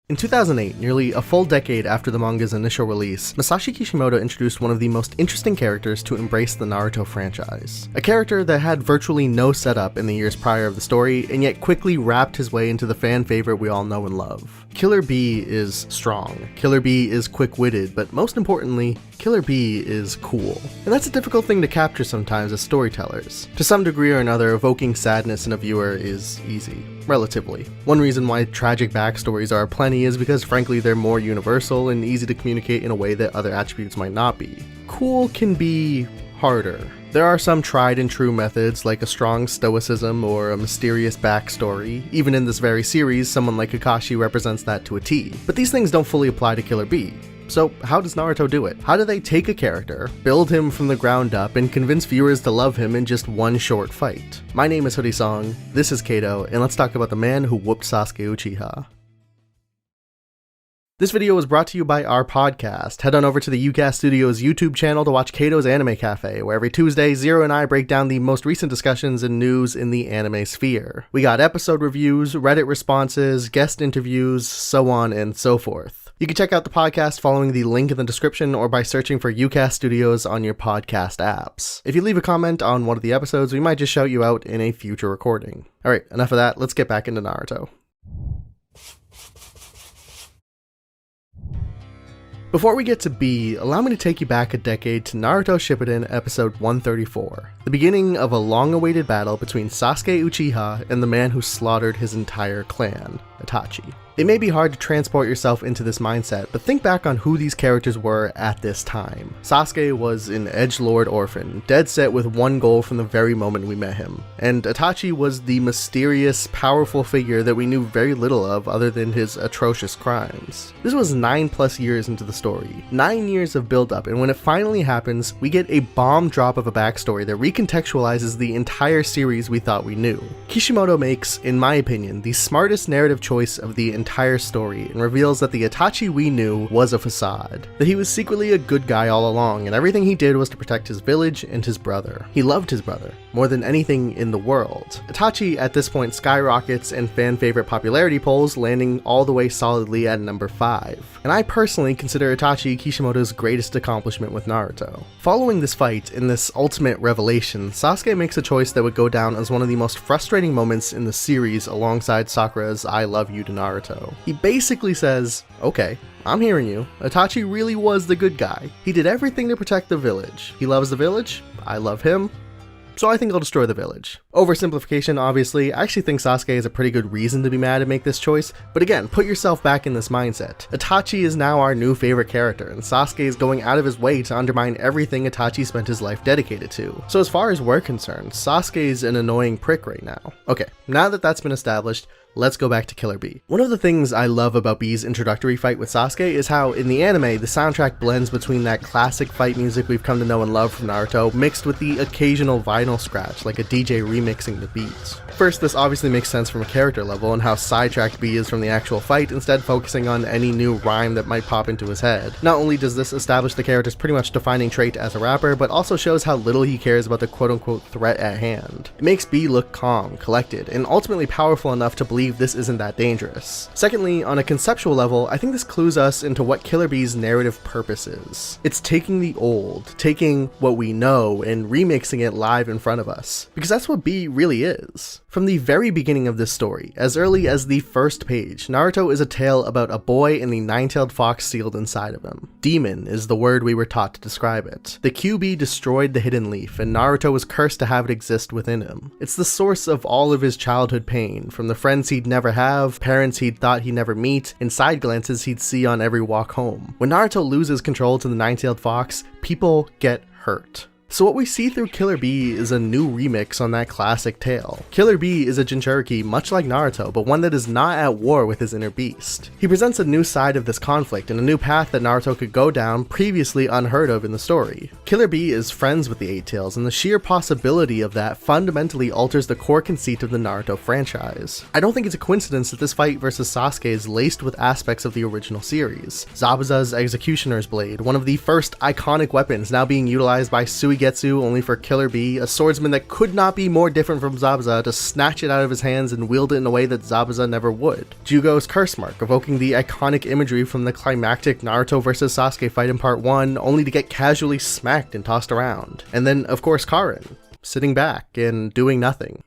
In 2008, nearly a full decade after the manga's initial release, Masashi Kishimoto introduced one of the most interesting characters to embrace the Naruto franchise. A character that had virtually no setup in the years prior of the story, and yet quickly wrapped his way into the fan favorite we all know and love. Killer Bee is strong, Killer Bee is quick-witted, but most importantly, Killer Bee is cool. And that's a difficult thing to capture sometimes as storytellers. To some degree or another, evoking sadness in a viewer is easy. Relatively. One reason why tragic backstories are plenty is because frankly they're more universal and easy to communicate in a way that other attributes might not be. Cool can be harder. There are some tried and true methods like a strong stoicism or a mysterious backstory. Even in this very series, someone like Kakashi represents that to a T. But these things don't fully apply to Killer Bee. So how does Naruto do it? How do they take a character, build him from the ground up, and convince viewers to love him in just one short fight? My name is Hoodie Song, this is Kato, and let's talk about the man who whooped Sasuke Uchiha. This video was brought to you by our podcast. Head on over to the UCast Studios YouTube channel to watch Kato's Anime Cafe, where every Tuesday, Zero and I break down the most recent discussions and news in the anime sphere. We got episode reviews, Reddit responses, guest interviews, so on and so forth. You can check out the podcast following the link in the description or by searching for UCast Studios on your podcast apps. If you leave a comment on one of the episodes, we might just shout you out in a future recording. Alright, enough of that, let's get back into Naruto. Before we get to B, allow me to take you back a decade to Naruto Shippuden episode 134, the beginning of a long-awaited battle between Sasuke Uchiha and the man who slaughtered his entire clan, Itachi. It may be hard to transport yourself into this mindset, but think back on who these characters were at this time. Sasuke was an edgelord orphan, dead set with one goal from the very moment we met him. And Itachi was the mysterious, powerful figure that we knew very little of other than his atrocious crimes. This was 9+ years into the story. 9 years of build-up, and when it finally happens, we get a bomb drop of a backstory that recontextualizes the entire series we thought we knew. Kishimoto makes, in my opinion, the smartest narrative choice of the entire story and reveals that the Itachi we knew was a facade, that he was secretly a good guy all along and everything he did was to protect his village and his brother. He loved his brother more than anything in the world. Itachi at this point skyrockets in fan favorite popularity polls, landing all the way solidly at number 5. And I personally consider Itachi Kishimoto's greatest accomplishment with Naruto. Following this fight and this ultimate revelation, Sasuke makes a choice that would go down as one of the most frustrating moments in the series alongside Sakura's I love you to Naruto. He basically says, okay, I'm hearing you. Itachi really was the good guy. He did everything to protect the village. He loves the village. I love him. So I think I'll destroy the village. Oversimplification, obviously. I actually think Sasuke has a pretty good reason to be mad and make this choice, but again, put yourself back in this mindset. Itachi is now our new favorite character, and Sasuke is going out of his way to undermine everything Itachi spent his life dedicated to. So as far as we're concerned, Sasuke's an annoying prick right now. Okay, now that that's been established, let's go back to Killer Bee. One of the things I love about Bee's introductory fight with Sasuke is how, in the anime, the soundtrack blends between that classic fight music we've come to know and love from Naruto, mixed with the occasional vinyl scratch, like a DJ remixing the beats. First, this obviously makes sense from a character level and how sidetracked Bee is from the actual fight, instead focusing on any new rhyme that might pop into his head. Not only does this establish the character's pretty much defining trait as a rapper, but also shows how little he cares about the quote-unquote threat at hand. It makes Bee look calm, collected, and ultimately powerful enough to believe this isn't that dangerous. Secondly, on a conceptual level, I think this clues us into what Killer Bee's narrative purpose is. It's taking the old, taking what we know, and remixing it live in front of us. Because that's what Bee really is. From the very beginning of this story, as early as the first page, Naruto is a tale about a boy and the nine-tailed fox sealed inside of him. Demon is the word we were taught to describe it. The QB destroyed the hidden leaf, and Naruto was cursed to have it exist within him. It's the source of all of his childhood pain, from the friends he'd never have, parents he'd thought he'd never meet, and side glances he'd see on every walk home. When Naruto loses control to the nine-tailed fox, people get hurt. So what we see through Killer Bee is a new remix on that classic tale. Killer Bee is a Jinchuuriki much like Naruto, but one that is not at war with his inner beast. He presents a new side of this conflict and a new path that Naruto could go down previously unheard of in the story. Killer Bee is friends with the Eight Tails, and the sheer possibility of that fundamentally alters the core conceit of the Naruto franchise. I don't think it's a coincidence that this fight versus Sasuke is laced with aspects of the original series. Zabuza's Executioner's Blade, one of the first iconic weapons now being utilized by Suiga Suigetsu only for Killer Bee, a swordsman that could not be more different from Zabuza, to snatch it out of his hands and wield it in a way that Zabuza never would. Jugo's curse mark, evoking the iconic imagery from the climactic Naruto vs Sasuke fight in part 1, only to get casually smacked and tossed around. And then, of course, Karin, sitting back and doing nothing.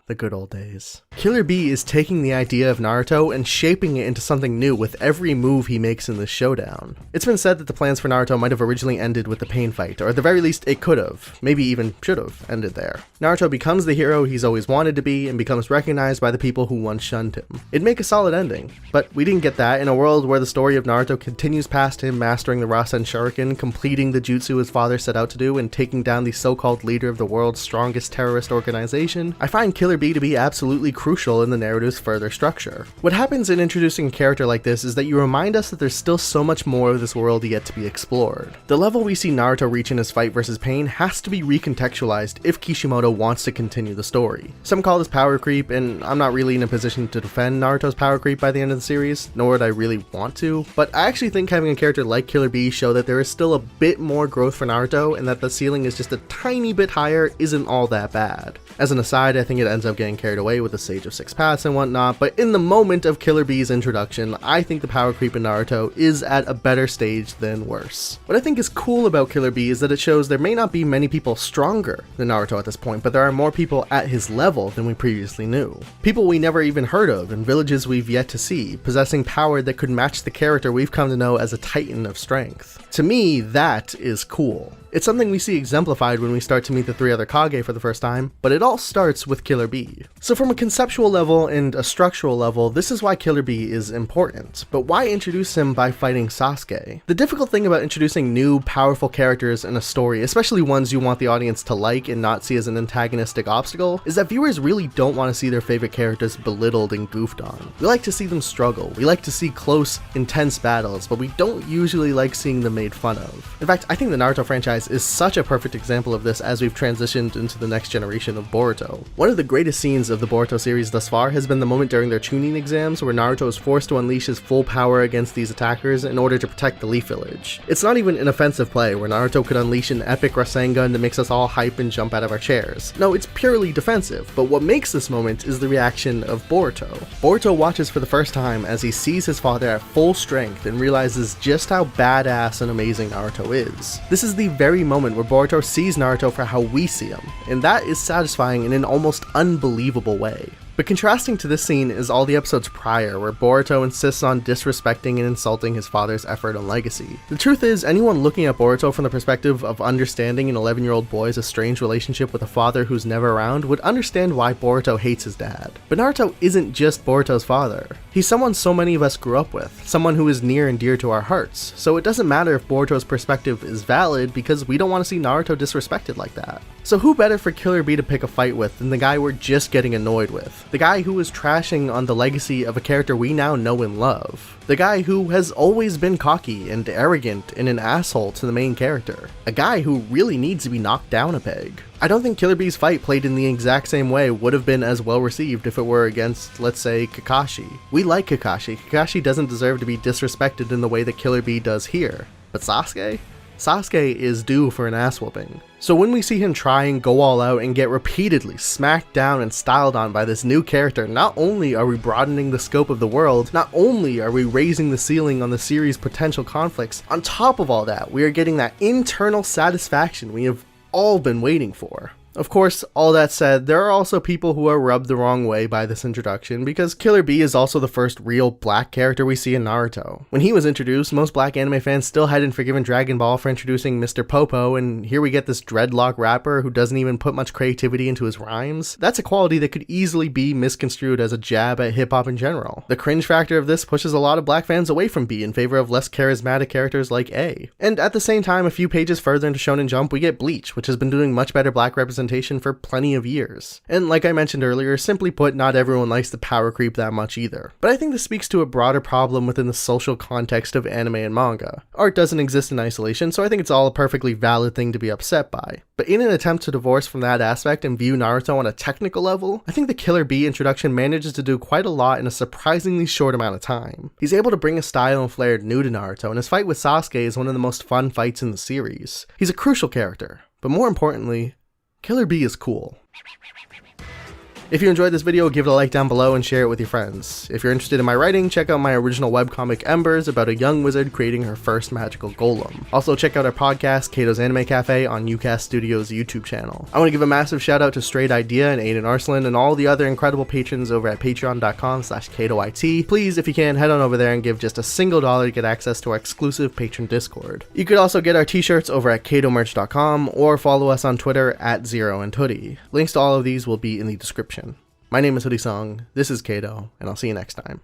The good old days. Killer Bee is taking the idea of Naruto and shaping it into something new with every move he makes in this showdown. It's been said that the plans for Naruto might have originally ended with the pain fight, or at the very least it could have, maybe even should have, ended there. Naruto becomes the hero he's always wanted to be and becomes recognized by the people who once shunned him. It'd make a solid ending, but we didn't get that in a world where the story of Naruto continues past him mastering the Rasen Shuriken, completing the jutsu his father set out to do, and taking down the so-called leader of the world's strongest terrorist organization. I find Killer Bee to be absolutely crucial in the narrative's further structure. What happens in introducing a character like this is that you remind us that there's still so much more of this world yet to be explored. The level we see Naruto reach in his fight versus Pain has to be recontextualized if Kishimoto wants to continue the story. Some call this power creep, and I'm not really in a position to defend Naruto's power creep by the end of the series, nor would I really want to, but I actually think having a character like Killer Bee show that there is still a bit more growth for Naruto and that the ceiling is just a tiny bit higher isn't all that bad. As an aside, I think it ends up getting carried away with the Sage of Six Paths and whatnot, but in the moment of Killer Bee's introduction, I think the power creep in Naruto is at a better stage than worse. What I think is cool about Killer Bee is that it shows there may not be many people stronger than Naruto at this point, but there are more people at his level than we previously knew. People we never even heard of in villages we've yet to see, possessing power that could match the character we've come to know as a titan of strength. To me, that is cool. It's something we see exemplified when we start to meet the three other Kage for the first time, but it all starts with Killer Bee. So from a conceptual level and a structural level, this is why Killer Bee is important, but why introduce him by fighting Sasuke? The difficult thing about introducing new, powerful characters in a story, especially ones you want the audience to like and not see as an antagonistic obstacle, is that viewers really don't want to see their favorite characters belittled and goofed on. We like to see them struggle, we like to see close, intense battles, but we don't usually like seeing them made fun of. In fact, I think the Naruto franchise is such a perfect example of this as we've transitioned into the next generation of Boruto. One of the greatest scenes of the Boruto series thus far has been the moment during their Chunin exams where Naruto is forced to unleash his full power against these attackers in order to protect the Leaf Village. It's not even an offensive play where Naruto could unleash an epic Rasengan that makes us all hype and jump out of our chairs. No, it's purely defensive, but what makes this moment is the reaction of Boruto. Boruto watches for the first time as he sees his father at full strength and realizes just how badass and amazing Naruto is. This is the very moment where Boruto sees Naruto for how we see him, and that is satisfying in an almost unbelievable way. But contrasting to this scene is all the episodes prior, where Boruto insists on disrespecting and insulting his father's effort and legacy. The truth is, anyone looking at Boruto from the perspective of understanding an 11-year-old boy's estranged relationship with a father who's never around would understand why Boruto hates his dad. But Naruto isn't just Boruto's father. He's someone so many of us grew up with, someone who is near and dear to our hearts, so it doesn't matter if Boruto's perspective is valid because we don't want to see Naruto disrespected like that. So who better for Killer Bee to pick a fight with than the guy we're just getting annoyed with? The guy who was trashing on the legacy of a character we now know and love. The guy who has always been cocky and arrogant and an asshole to the main character. A guy who really needs to be knocked down a peg. I don't think Killer Bee's fight played in the exact same way would have been as well received if it were against, let's say, Kakashi. We like Kakashi. Kakashi doesn't deserve to be disrespected in the way that Killer Bee does here. But Sasuke? Sasuke is due for an ass whooping. So when we see him try and go all out and get repeatedly smacked down and styled on by this new character, not only are we broadening the scope of the world, not only are we raising the ceiling on the series' potential conflicts, on top of all that, we are getting that internal satisfaction we have all been waiting for. Of course, all that said, there are also people who are rubbed the wrong way by this introduction because Killer Bee is also the first real black character we see in Naruto. When he was introduced, most black anime fans still hadn't forgiven Dragon Ball for introducing Mr. Popo, and here we get this dreadlock rapper who doesn't even put much creativity into his rhymes. That's a quality that could easily be misconstrued as a jab at hip-hop in general. The cringe factor of this pushes a lot of black fans away from B in favor of less charismatic characters like A. And at the same time, a few pages further into Shonen Jump, we get Bleach, which has been doing much better black representation for plenty of years. And like I mentioned earlier, simply put, not everyone likes the power creep that much either. But I think this speaks to a broader problem within the social context of anime and manga. Art doesn't exist in isolation, so I think it's all a perfectly valid thing to be upset by. But in an attempt to divorce from that aspect and view Naruto on a technical level, I think the Killer Bee introduction manages to do quite a lot in a surprisingly short amount of time. He's able to bring a style and flair new to Naruto, and his fight with Sasuke is one of the most fun fights in the series. He's a crucial character. but more importantly, Killer Bee is cool. If you enjoyed this video, give it a like down below and share it with your friends. If you're interested in my writing, check out my original webcomic Embers about a young wizard creating her first magical golem. Also check out our podcast, Kato's Anime Cafe, on UCast Studios' YouTube channel. I want to give a massive shout out to Straight Idea and Aiden Arslan and all the other incredible patrons over at patreon.com/KatoIT. Please, if you can, head on over there and give just a single dollar to get access to our exclusive patron Discord. You could also get our t-shirts over at katomerch.com or follow us on Twitter at ZeroAndHoodie. Links to all of these will be in the description. My name is Hoodie Song, this is Kato, and I'll see you next time.